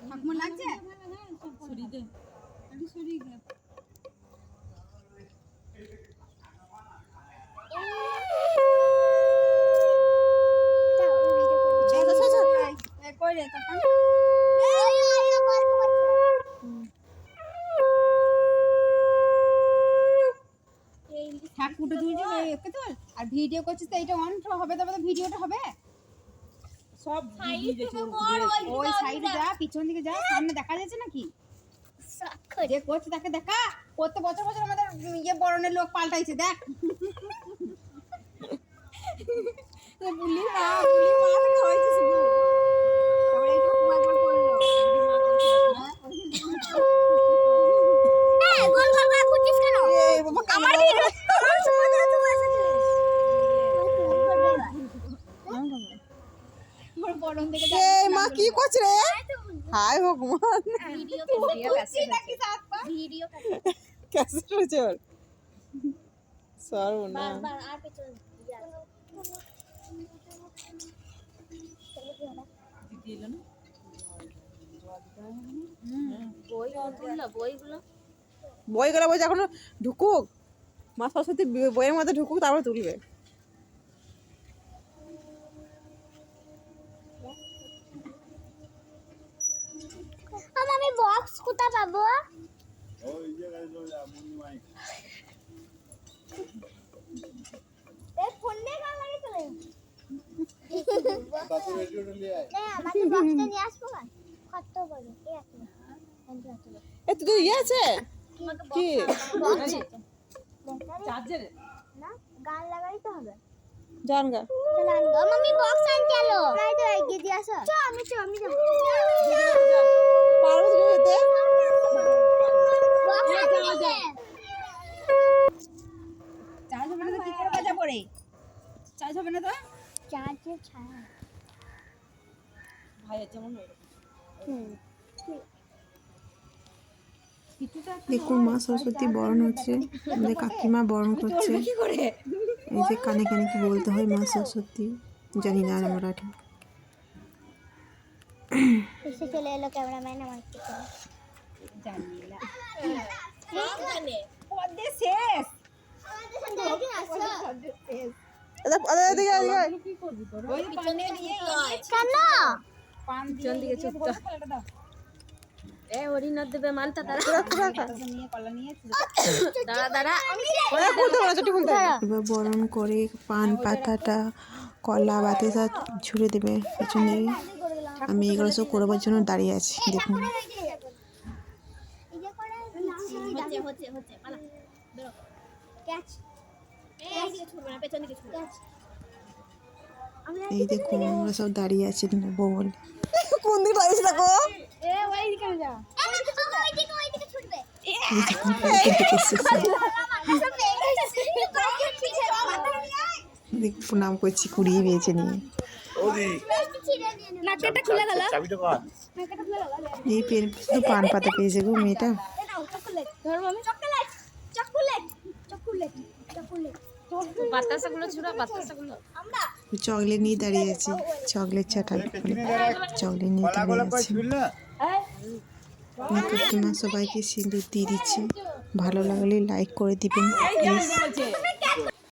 ঠাকুমা লাগছে সরিয়ে দে সরিয়ে দে কই রে কাকা ঠাকুরটা তুলছিস ওকে তোল আর ভিডিও করছিস তো এইটা অন হবে তবে তো ভিডিওটা হবে সব ওই সাইডে যা পিছন দিকে যা সামনে দেখা যাচ্ছে নাকি যে করছে তাকে দেখা কত বছর বছর আমাদের ইয়ে বরণের লোক পাল্টাইছে দেখ বুলি মা হয়েছে শুধু তারপরে এই ঠাকুমা একবার করলো গোল গোল করে খুঁজছিস কেন এই বাবা কামার দিয়ে এই মা কি করছ রে হায় ভগবান ভিডিও कैसे चल सर्वना बार आ पे चल দিল না বইগুলো বই যখন ঢুকুক মা সরস্বতী বইয়ের মধ্যে ঢুকুক তারপর তুলবে আমি বক্স কোথা পাবো ওই জায়গায় যা মুনি মাই এই ফোন দিয়ে গান লাগিয়ে চলে বাসে রেডিওটা নিয়ে আয় না আমাকে বক্সটা নিয়ে আসবো না কত বড় এই আছে এ তুই ইয়ে আছে কি চার্জার না গান লাগাই তো হবে জান গা চলান গো মাম্মি বক্স আন চলো তাই তো এগিয়ে দিয়ে আসো আমি যাব পারো যেতে বক্স আন চলো চার্জ হবে না তো কি করে বাজা পড়ে চার্জ হবে না তো চার্জে ছাড়া ভাই আছে মনে হয় দেখুন মা সরস্বতী বরণ হচ্ছে আমাদের কাকিমা বরণ করছে কি করে এই যে কানে কানে কি বলতে হয় মা সরস্বতী জানি না আমরা ঠিক এসে চলে এলো ক্যামেরাম্যান আমার থেকে জানি না জানে পদে শেষ আমাদের আসো পদে শেষ এদিকে কি করবি তোর ওই পিছনে দিয়ে কেন পান পিছন দিকে চুপটা এ হরিনাথ দেবে মানটা তারা নিয়ে কলা নিয়ে দাঁড়া দাঁড়া এবার বরণ করে পান পাতাটা কলা বাতাসা ছুঁড়ে দেবে পিছনে আমি এগুলো সব করবার জন্য দাঁড়িয়ে আছি দেখুন হচ্ছে পালা বেরো ক্যাচ এই দিকে ছুড়বে না পেছন দিকে ছুড়বে এই দেখুন আমরা সব দাঁড়িয়ে আছি নেবো বলে কোন দিকে দাঁড়িয়েছি দেখো এ ওই দিকে যা ওই দিকে ছুটবে প্রণাম করছি কুড়িয়ে পেয়েছে নিয়ে ওদি নাকটা খুলে গেল চাবিটা কর এই পেন শুধু পান পাতা পেয়েছে গো মেয়েটা ধরবো আমি চকলেট চকলেট চকলেট চকলেট বাতাসাগুলো ছুড়া বাতাসাগুলো আমরা চকলেট নিয়ে দাঁড়িয়ে আছি চকলেট চাটাবে চকলেট নিয়ে দাঁড়িয়ে আছি কাকিমা সবাইকে সিঁদুর দিয়ে দিচ্ছে ভালো লাগলে লাইক করে দিবেন প্লিজ